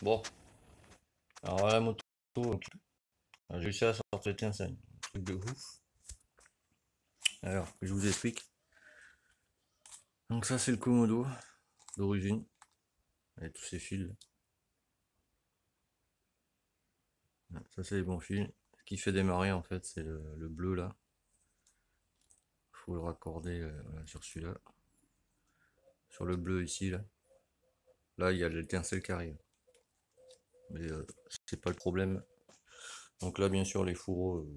Bon, alors la moto, j'ai réussi à sortir l'étincelle. Truc de ouf. Alors, je vous explique. Donc ça c'est le Komodo d'origine. Avec tous ces fils. Ça c'est les bons fils. Ce qui fait démarrer en fait c'est le bleu là. Faut le raccorder voilà, sur celui-là. Sur le bleu ici là. Là il y a l'étincelle qui arrive. Mais c'est pas le problème. Donc là bien sûr les fourreaux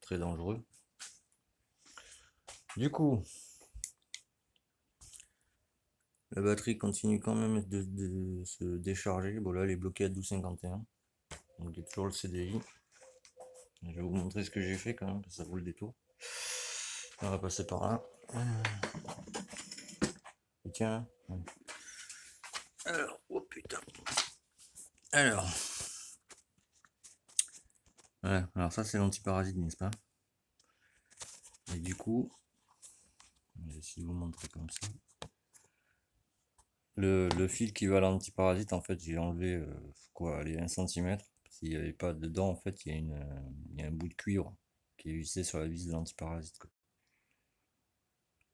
très dangereux. Du coup, la batterie continue quand même de se décharger. Bon là elle est bloquée à 12,51. Donc il y a toujours le CDI. Je vais vous montrer ce que j'ai fait quand même, parce que ça vaut le détour. On va passer par là. Et tiens. Alors, oh putain. Alors. Ouais, alors ça c'est l'antiparasite, n'est-ce pas? Et du coup, je vais essayer de vous montrer comme ça. Le fil qui va à l'antiparasite, en fait, j'ai enlevé quoi, allez, 1 cm. S'il n'y avait pas dedans, en fait, il y a un bout de cuivre qui est vissé sur la vis de l'antiparasite.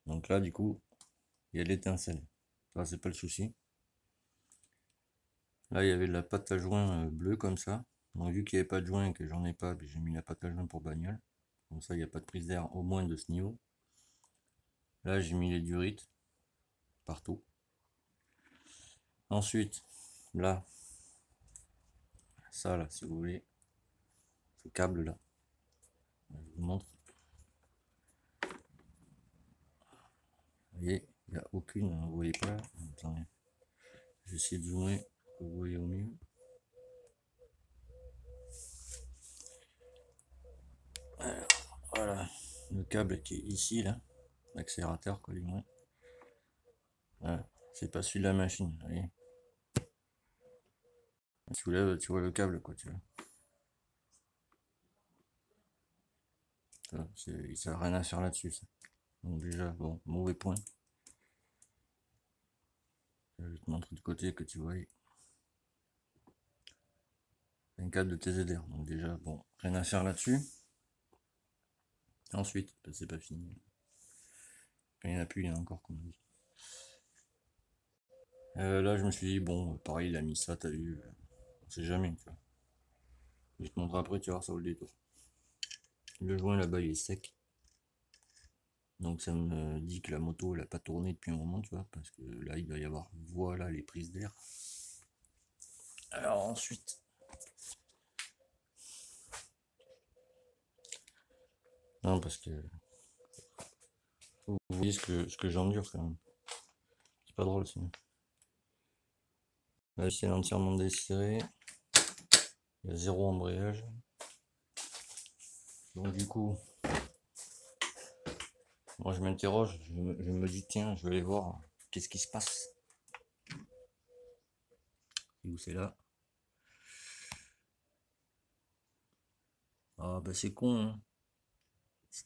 Donc là, du coup, il y a l'étincelle. Ça, c'est pas le souci. Là, il y avait de la pâte à joint bleue comme ça. Donc, vu qu'il n'y avait pas de joint et que j'en ai pas, j'ai mis la pâte à joint pour bagnole. Comme ça, il n'y a pas de prise d'air au moins de ce niveau. Là, j'ai mis les durites partout. Ensuite, là, ça là, si vous voulez, ce câble là, je vous montre. Vous voyez, il n'y a aucune, vous voyez pas. Attendez, je vais essayer de zoomer, vous voyez au mieux. Alors, voilà, le câble qui est ici là, l'accélérateur quoi, du moins. Voilà, c'est pas celui de la machine, vous voyez. Tu soulèves, tu vois le câble quoi, tu vois. Ça n'a rien à faire là-dessus. Donc déjà, bon, mauvais point. Je vais te montrer de côté que tu vois. Un câble de TZR. Donc déjà, bon, rien à faire là-dessus. Ensuite, c'est pas fini. Quand il n'y en a plus, il y en a encore, comme on dit. Là, je me suis dit, bon, pareil, il a mis ça, t'as vu. On sait jamais, tu vois. Je te montre après, tu vas voir, ça vaut le détour. Le joint là-bas, il est sec. Donc ça me dit que la moto elle n'a pas tourné depuis un moment, tu vois, parce que là il va y avoir, voilà, les prises d'air. Alors ensuite, non parce que vous voyez ce que j'endure quand même. C'est pas drôle sinon. Là c'est entièrement desserré. Il y a 0 embrayage. Donc du coup, moi je m'interroge, je me dis tiens, je vais aller voir qu'est-ce qui se passe. Et où c'est là? Ah bah c'est con, hein.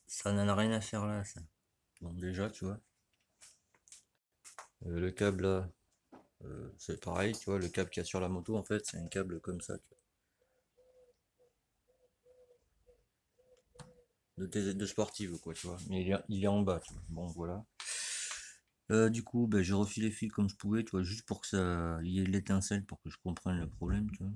Ça n'en a rien à faire là, ça. Bon déjà, tu vois. Le câble là, c'est pareil, tu vois, le câble qu'il y a sur la moto en fait, c'est un câble comme ça, tu vois. De sportive quoi, tu vois, mais il est en bas, tu vois. Bon voilà. Du coup ben, j'ai refilé les fils comme je pouvais, tu vois, juste pour que ça y ait l'étincelle, pour que je comprenne le problème, tu vois.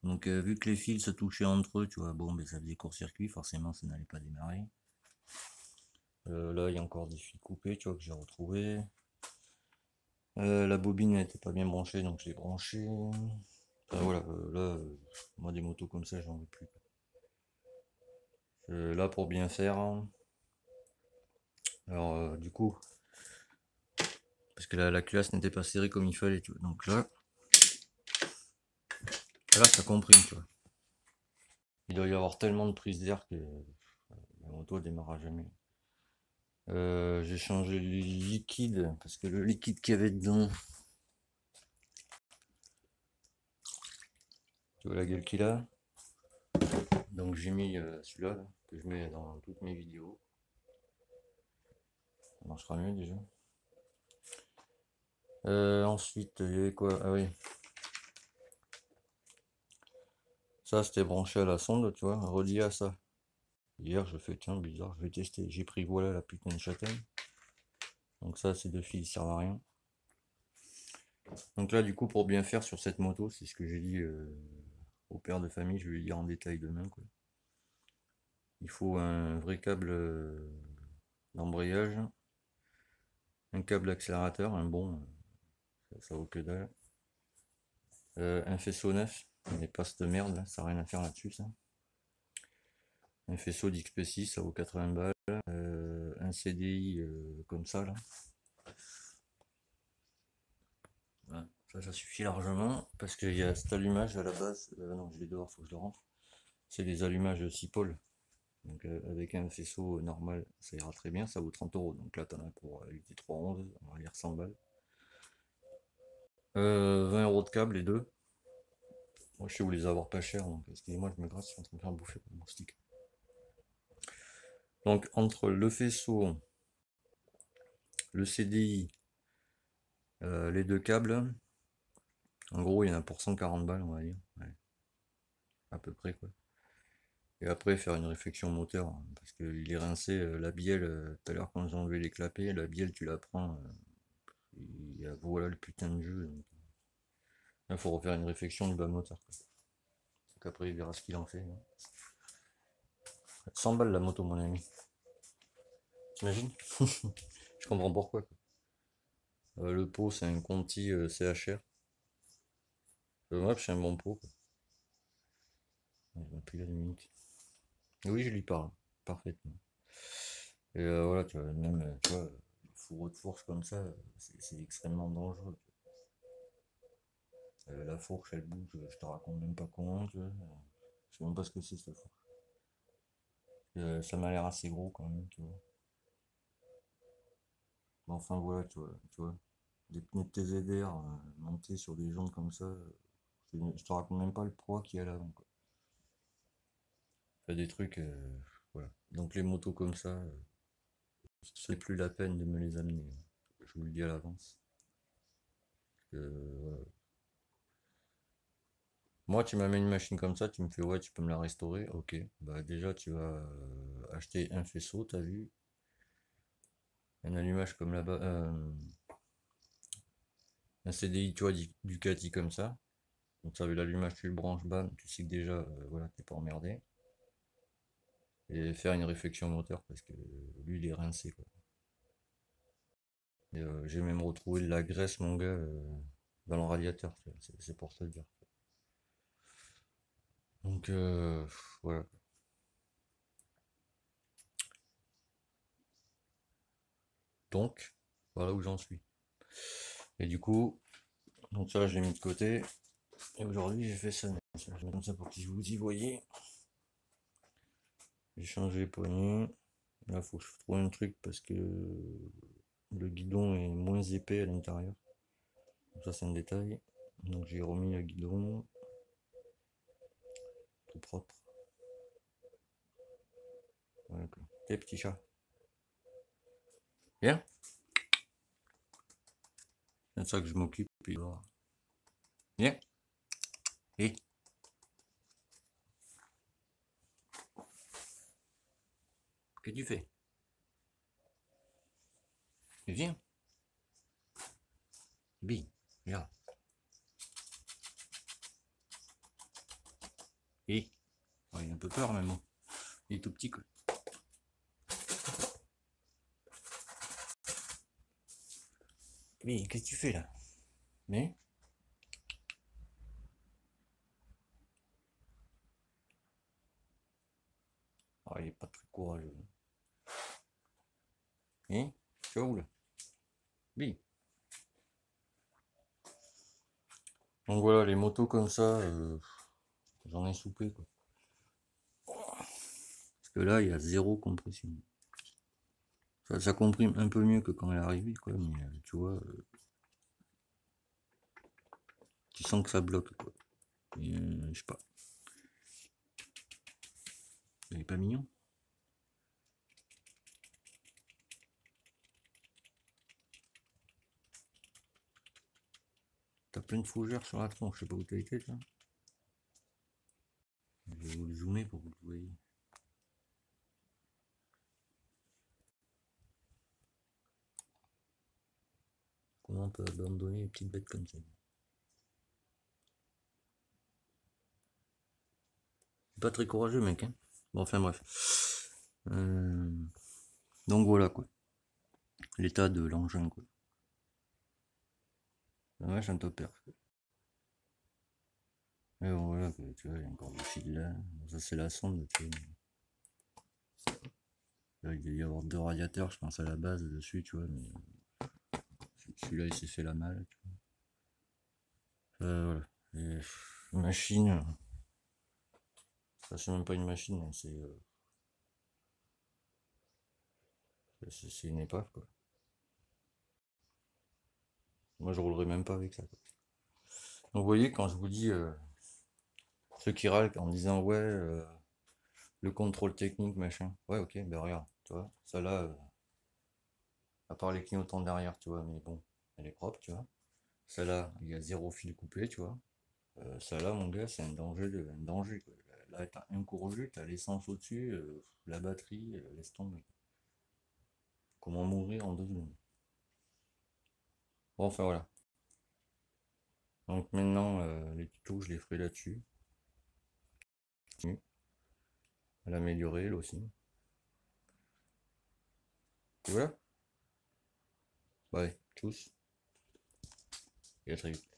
Donc vu que les fils se touchaient entre eux, tu vois, bon ben ça faisait court-circuit, forcément ça n'allait pas démarrer. Là il y a encore des fils coupés, tu vois, que j'ai retrouvé. La bobine n'était pas bien branchée, donc je l'ai branchée. Enfin, voilà, là, moi des motos comme ça j'en veux plus. Là pour bien faire, alors du coup, parce que la culasse n'était pas serrée comme il fallait, tu vois. Donc là ça comprime, tu vois. Il doit y avoir tellement de prise d'air que la moto ne démarrera jamais. J'ai changé le liquide parce que le liquide qu'il y avait dedans, tu vois la gueule qu'il a. Donc j'ai mis celui-là que je mets dans toutes mes vidéos. Ça marchera mieux déjà. Ensuite, il y avait quoi? Ah oui. Ça, c'était branché à la sonde, tu vois, relié à ça. Hier, je fais, tiens, bizarre, je vais tester. J'ai pris, voilà, la putain de châtaigne. Donc ça, ces deux fils, ils servent à rien. Donc là, du coup, pour bien faire sur cette moto, c'est ce que j'ai dit au père de famille, je vais lui dire en détail demain, quoi. Il faut un vrai câble d'embrayage, un câble accélérateur, un bon, ça vaut que dalle. Un faisceau neuf, mais pas cette merde, là, ça n'a rien à faire là-dessus, ça. Un faisceau d'XP6, ça vaut 80 balles. Un CDI comme ça, là. Voilà. Ça suffit largement, parce qu'il y a cet allumage à la base. Non, je l'ai dehors, faut que je le rentre. C'est des allumages 6 pôles. Donc avec un faisceau normal, ça ira très bien, ça vaut 30 euros. Donc là, t'en as pour UT 311, on va dire 100 balles. 20 euros de câble, les deux. Moi, je sais où les avoir pas chers, donc excusez-moi, je me gratte, je suis en train de faire bouffer mon stick. Donc entre le faisceau, le CDI, les deux câbles, en gros, il y en a pour 140 balles, on va dire. Ouais. À peu près, quoi. Et après, faire une réflexion moteur, hein, parce qu'il est rincé, la bielle, tout à l'heure quand j'ai enlevé les clapets, la bielle, tu la prends, voilà le putain de jeu. Donc, là, faut refaire une réflexion du bas moteur, quoi. Donc après, il verra ce qu'il en fait, hein. 100 balles la moto, mon ami. T'imagines? Je comprends pourquoi, quoi. Le pot, c'est un Conti CHR. Ouais, c'est un bon pot, quoi. Il m'a pris la minute. Oui, je lui parle, parfaitement. Et voilà, tu vois, même, tu vois, les fourreaux de fourche comme ça, c'est extrêmement dangereux. La fourche, elle bouge, je te raconte même pas comment, tu vois. Je sais même pas ce que c'est, cette fourche. Ça m'a l'air assez gros quand même, tu vois. Mais enfin, voilà, tu vois. Des pneus de TZR montés sur des jantes comme ça, je te raconte même pas le poids qu'il y a là-dedans, quoi. Il y a des trucs, voilà. Donc les motos comme ça, c'est plus la peine de me les amener. Je vous le dis à l'avance. Voilà. Moi, tu m'amènes une machine comme ça, tu me fais ouais, tu peux me la restaurer, ok. Bah déjà, tu vas acheter un faisceau, t'as vu, un allumage comme là-bas, un CDI, tu vois, Ducati comme ça. Donc ça veut l'allumage, tu le branches, bam, tu sais que déjà, voilà, t'es pas emmerdé. Et faire une réflexion moteur parce que lui, il est rincé, quoi. Et j'ai même retrouvé de la graisse, mon gars, dans le radiateur, c'est pour te dire. Donc voilà. Donc, voilà où j'en suis. Et du coup, donc ça, je l'ai mis de côté. Et aujourd'hui, j'ai fait ça. Je vais mettre comme ça pour que vous y voyez. J'ai changé les poignées. Là, faut que je trouve un truc parce que le guidon est moins épais à l'intérieur. Ça, c'est un détail. Donc, j'ai remis le guidon. Tout propre. Voilà, quoi. Tes petits chats. Viens. C'est de ça que je m'occupe. Viens. Et qu'est-ce que tu fais? Viens. Bille. Viens. Et oh, il a un peu peur même. Il est tout petit, quoi. Mais qu'est-ce que tu fais là? Mais oh, il est pas très courageux. Et tu vas où là? Oui. Donc voilà, les motos comme ça, j'en ai soupé, quoi. Parce que là, il y a zéro compression. Ça comprime un peu mieux que quand elle est arrivée, quoi. Mais tu vois, tu sens que ça bloque, quoi. Et, je sais pas. Il est pas mignon? T'as plein de fougères sur la tronche, je sais pas où t'as été, toi. Je vais vous le zoomer pour que vous le voyez. Comment on peut abandonner les petites bêtes comme ça? Pas très courageux, mec, hein. Bon, enfin bref. Donc voilà, quoi. L'état de l'engin, quoi. Ouais, j'ai un topper. Et bon, voilà, quoi, tu vois, il y a encore du fil là. Ça, c'est la sonde, tu vois. Là, il doit y avoir 2 radiateurs, je pense, à la base dessus, tu vois, mais celui-là, il s'est fait la malle, tu vois. Voilà. Et, machine. Ça, c'est même pas une machine, hein, c'est une épave, quoi. Moi, je roulerai même pas avec ça, quoi. Donc, vous voyez, quand je vous dis, ceux qui râlent en me disant, ouais, le contrôle technique, machin. Ouais, ok, ben regarde, tu vois, ça là, à part les clignotants derrière, tu vois, mais bon, elle est propre, tu vois. Ça là, il y a 0 fil coupé, tu vois. Ça là, mon gars, c'est un danger, un danger, quoi. Là, t'as un courroux, t'as l'essence au-dessus, la batterie, laisse tomber. Comment mourir en 2 secondes? Bon, enfin voilà. Donc maintenant, les tutos, je les ferai là-dessus. À l'améliorer, là aussi. Et voilà. Bye, tchuss. Et à très vite.